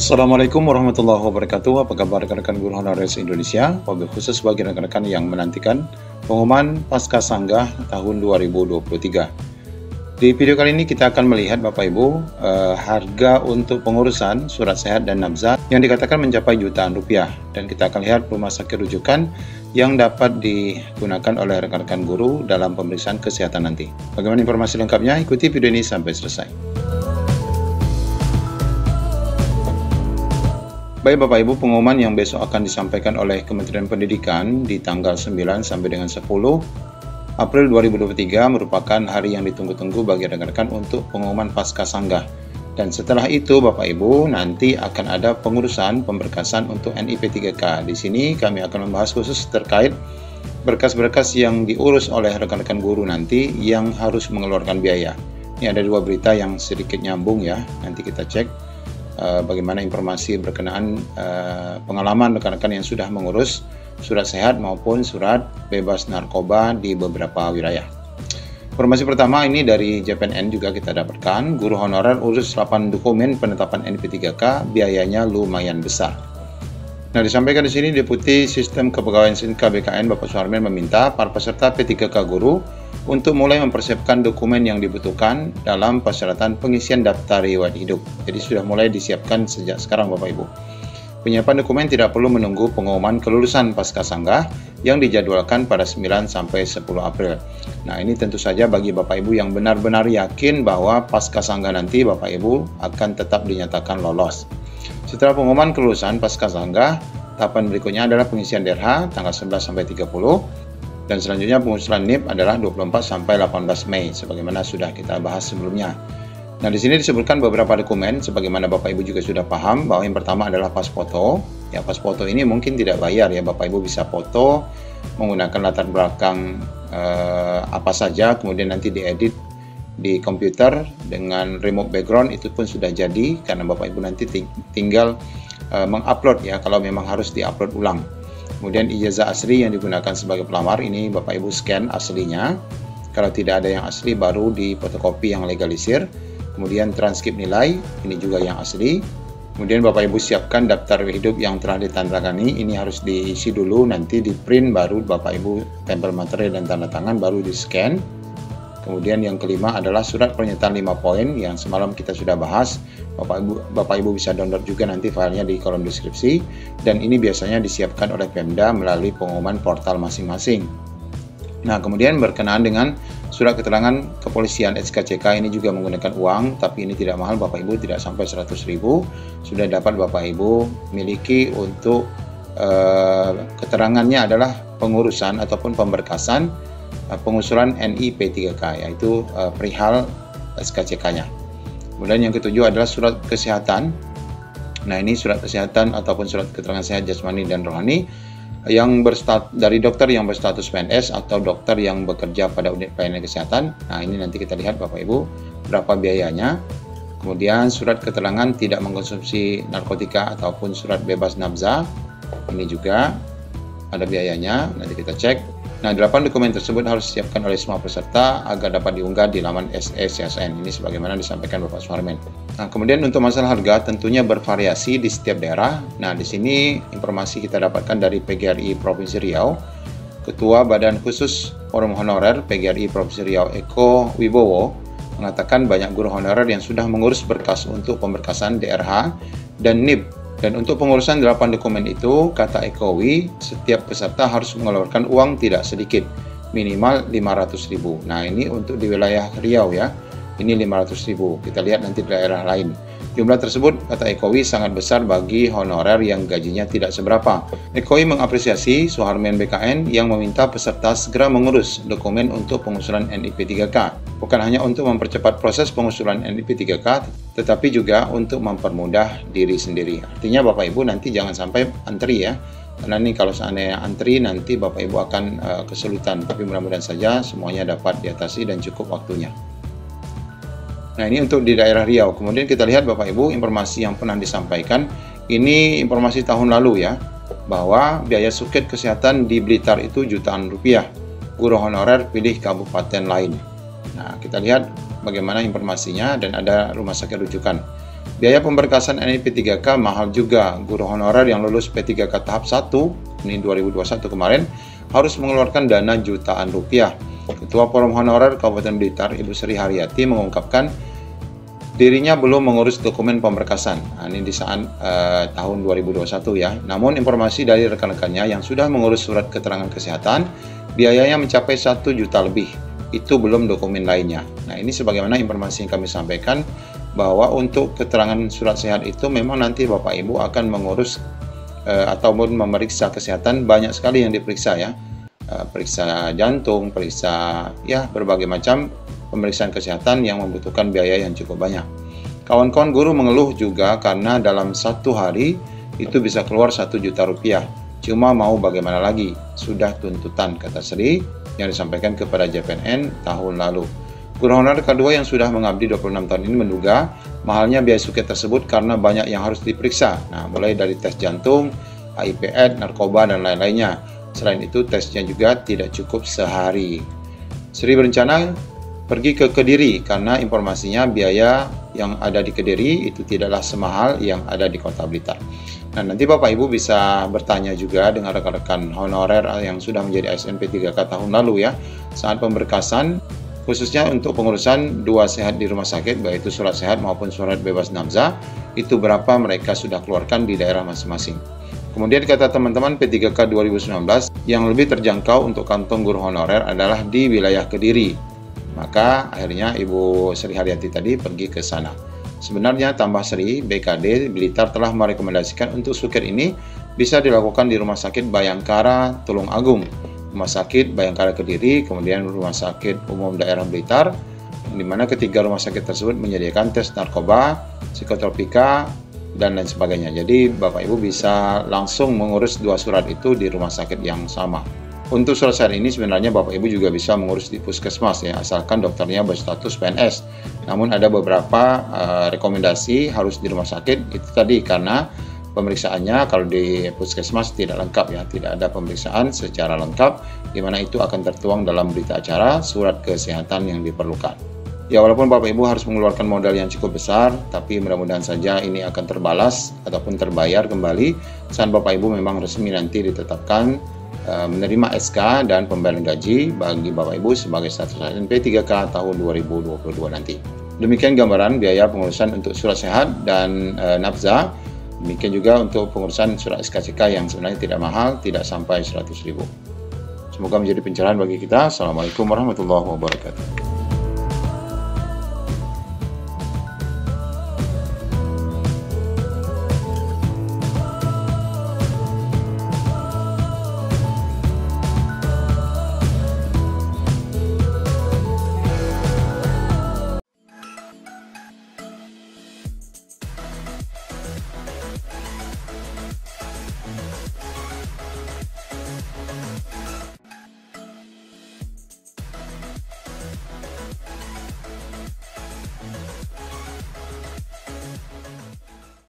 Assalamualaikum warahmatullahi wabarakatuh. Apa kabar rekan-rekan guru honorer Indonesia? Wabil khusus bagi rekan-rekan yang menantikan pengumuman Pasca Sanggah tahun 2023. Di video kali ini kita akan melihat Bapak Ibu harga untuk pengurusan surat sehat dan nafza yang dikatakan mencapai jutaan rupiah, dan kita akan lihat rumah sakit rujukan yang dapat digunakan oleh rekan-rekan guru dalam pemeriksaan kesehatan nanti. Bagaimana informasi lengkapnya? Ikuti video ini sampai selesai. Baik Bapak Ibu, pengumuman yang besok akan disampaikan oleh Kementerian Pendidikan di tanggal 9 sampai dengan 10 April 2023 merupakan hari yang ditunggu-tunggu bagi rekan-rekan untuk pengumuman Pasca Sanggah. Dan setelah itu Bapak Ibu nanti akan ada pengurusan pemberkasan untuk NIP 3K. Di sini kami akan membahas khusus terkait berkas-berkas yang diurus oleh rekan-rekan guru nanti yang harus mengeluarkan biaya. Ini ada dua berita yang sedikit nyambung ya, nanti kita cek bagaimana informasi berkenaan pengalaman rekan-rekan yang sudah mengurus surat sehat maupun surat bebas narkoba di beberapa wilayah. Informasi pertama ini dari JPNN juga kita dapatkan, guru honorer urus 8 dokumen penetapan NIP 3K, biayanya lumayan besar. Nah, disampaikan di sini Deputi Sistem Kepegawaian SINKA BKN Bapak Suharmen meminta para peserta P3K guru untuk mulai mempersiapkan dokumen yang dibutuhkan dalam persyaratan pengisian daftar riwayat hidup. Jadi sudah mulai disiapkan sejak sekarang Bapak Ibu. Penyiapan dokumen tidak perlu menunggu pengumuman kelulusan Pasca Sanggah yang dijadwalkan pada 9 sampai 10 April. Nah, ini tentu saja bagi Bapak Ibu yang benar-benar yakin bahwa Pasca Sanggah nanti Bapak Ibu akan tetap dinyatakan lolos. Setelah pengumuman kelulusan Pasca Sanggah, tahapan berikutnya adalah pengisian DRH tanggal 11 sampai 30. Dan selanjutnya pengusulan NIP adalah 24 sampai 18 Mei sebagaimana sudah kita bahas sebelumnya. Nah, di sini disebutkan beberapa dokumen sebagaimana Bapak Ibu juga sudah paham bahwa yang pertama adalah pas foto. Ya, pas foto ini mungkin tidak bayar ya, Bapak Ibu bisa foto menggunakan latar belakang apa saja, kemudian nanti diedit di komputer dengan remote background, itu pun sudah jadi karena Bapak Ibu nanti tinggal mengupload ya kalau memang harus diupload ulang. Kemudian ijazah asli yang digunakan sebagai pelamar ini Bapak Ibu scan aslinya. Kalau tidak ada yang asli baru di fotokopi yang legalisir. Kemudian transkrip nilai ini juga yang asli. Kemudian Bapak Ibu siapkan daftar hidup yang telah ditandatangani, ini harus diisi dulu, nanti di print baru Bapak Ibu tempel materai dan tanda tangan baru di scan. Kemudian yang kelima adalah surat pernyataan 5 poin yang semalam kita sudah bahas. Bapak Ibu bisa download juga nanti filenya di kolom deskripsi, dan ini biasanya disiapkan oleh Pemda melalui pengumuman portal masing-masing. Nah, kemudian berkenaan dengan surat keterangan kepolisian SKCK ini juga menggunakan uang, tapi ini tidak mahal Bapak Ibu, tidak sampai 100.000, sudah dapat Bapak Ibu miliki untuk keterangannya adalah pengurusan ataupun pemberkasan pengusulan NIP 3K, yaitu perihal SKCK-nya. Kemudian yang ketujuh adalah surat kesehatan. Nah, ini surat kesehatan ataupun surat keterangan sehat jasmani dan rohani yang dari dokter yang berstatus PNS atau dokter yang bekerja pada unit pelayanan kesehatan. Nah, ini nanti kita lihat Bapak Ibu berapa biayanya. Kemudian surat keterangan tidak mengkonsumsi narkotika ataupun surat bebas nafza, ini juga ada biayanya, nanti kita cek. Nah, 8 dokumen tersebut harus disiapkan oleh semua peserta agar dapat diunggah di laman SECSN. Ini sebagaimana disampaikan Bapak Suharmen. Nah, kemudian untuk masalah harga tentunya bervariasi di setiap daerah. Nah, di sini informasi kita dapatkan dari PGRI Provinsi Riau. Ketua Badan Khusus Forum Honorer PGRI Provinsi Riau Eko Wibowo mengatakan banyak guru honorer yang sudah mengurus berkas untuk pemberkasan DRH dan NIP. Dan untuk pengurusan 8 dokumen itu, kata Ekowi, setiap peserta harus mengeluarkan uang tidak sedikit, minimal 500.000. Nah, ini untuk di wilayah Riau ya, ini 500.000. Kita lihat nanti di daerah lain. Jumlah tersebut, kata Ekowi, sangat besar bagi honorer yang gajinya tidak seberapa. Ekowi mengapresiasi Suharmen BKN yang meminta peserta segera mengurus dokumen untuk pengusulan NIP 3K. Bukan hanya untuk mempercepat proses pengusulan NIP 3K, tetapi juga untuk mempermudah diri sendiri. Artinya Bapak Ibu nanti jangan sampai antri ya. Karena ini kalau seandainya antri nanti Bapak Ibu akan kesulitan. Tapi mudah-mudahan saja semuanya dapat diatasi dan cukup waktunya. Nah, ini untuk di daerah Riau. Kemudian kita lihat Bapak Ibu informasi yang pernah disampaikan. Ini informasi tahun lalu ya, bahwa biaya suket kesehatan di Blitar itu jutaan rupiah. Guru honorer pilih kabupaten lain. Nah, kita lihat bagaimana informasinya dan ada rumah sakit rujukan. Biaya pemberkasan NIP3K mahal juga. Guru honorer yang lulus P3K tahap 1, ini 2021 kemarin, harus mengeluarkan dana jutaan rupiah. Ketua Forum Honorer Kabupaten Blitar, Ibu Sri Haryati, mengungkapkan dirinya belum mengurus dokumen pemberkasan. Nah, ini di saat tahun 2021 ya. Namun informasi dari rekan-rekannya yang sudah mengurus surat keterangan kesehatan, biayanya mencapai 1 juta lebih. Itu belum dokumen lainnya. Nah, ini sebagaimana informasi yang kami sampaikan, bahwa untuk keterangan surat sehat itu memang nanti Bapak Ibu akan mengurus ataupun memeriksa kesehatan, banyak sekali yang diperiksa ya. Periksa jantung, periksa ya berbagai macam pemeriksaan kesehatan yang membutuhkan biaya yang cukup banyak. Kawan-kawan guru mengeluh juga karena dalam satu hari itu bisa keluar 1 juta rupiah. Cuma mau bagaimana lagi, sudah tuntutan, kata Sri yang disampaikan kepada JPNN tahun lalu. Guru honorer kedua yang sudah mengabdi 26 tahun ini menduga mahalnya biaya suket tersebut karena banyak yang harus diperiksa. Nah, mulai dari tes jantung, HIV/AIDS, narkoba, dan lain-lainnya. Selain itu, tesnya juga tidak cukup sehari. Sri berencana pergi ke Kediri karena informasinya biaya yang ada di Kediri itu tidaklah semahal yang ada di Kota Blitar. Nah, nanti Bapak Ibu bisa bertanya juga dengan rekan-rekan honorer yang sudah menjadi ASN P3K tahun lalu ya, saat pemberkasan, khususnya untuk pengurusan 2 sehat di rumah sakit, baik itu surat sehat maupun surat bebas nafkah, itu berapa mereka sudah keluarkan di daerah masing-masing. Kemudian kata teman-teman, P3K 2019 yang lebih terjangkau untuk kantong guru honorer adalah di wilayah Kediri. Maka akhirnya Ibu Sri Haryati tadi pergi ke sana. Sebenarnya tambah Sri, BKD Blitar telah merekomendasikan untuk suket ini bisa dilakukan di Rumah Sakit Bayangkara Tulung Agung, Rumah Sakit Bayangkara Kediri, kemudian Rumah Sakit Umum Daerah Blitar, di mana ketiga rumah sakit tersebut menyediakan tes narkoba, psikotropika, dan lain sebagainya. Jadi Bapak Ibu bisa langsung mengurus 2 surat itu di rumah sakit yang sama. Untuk surat sehat ini sebenarnya Bapak Ibu juga bisa mengurus di puskesmas ya, asalkan dokternya berstatus PNS. Namun ada beberapa rekomendasi harus di rumah sakit itu tadi karena pemeriksaannya kalau di puskesmas tidak lengkap ya, tidak ada pemeriksaan secara lengkap, di mana itu akan tertuang dalam berita acara surat kesehatan yang diperlukan. Ya, walaupun Bapak Ibu harus mengeluarkan modal yang cukup besar, tapi mudah-mudahan saja ini akan terbalas ataupun terbayar kembali saat Bapak Ibu memang resmi nanti ditetapkan menerima SK dan pembayaran gaji bagi Bapak Ibu sebagai status ASN P3K tahun 2022 nanti. Demikian gambaran biaya pengurusan untuk surat sehat dan nafkah. Demikian juga untuk pengurusan surat SKCK yang sebenarnya tidak mahal, tidak sampai 100.000. Semoga menjadi pencerahan bagi kita. Assalamualaikum warahmatullahi wabarakatuh.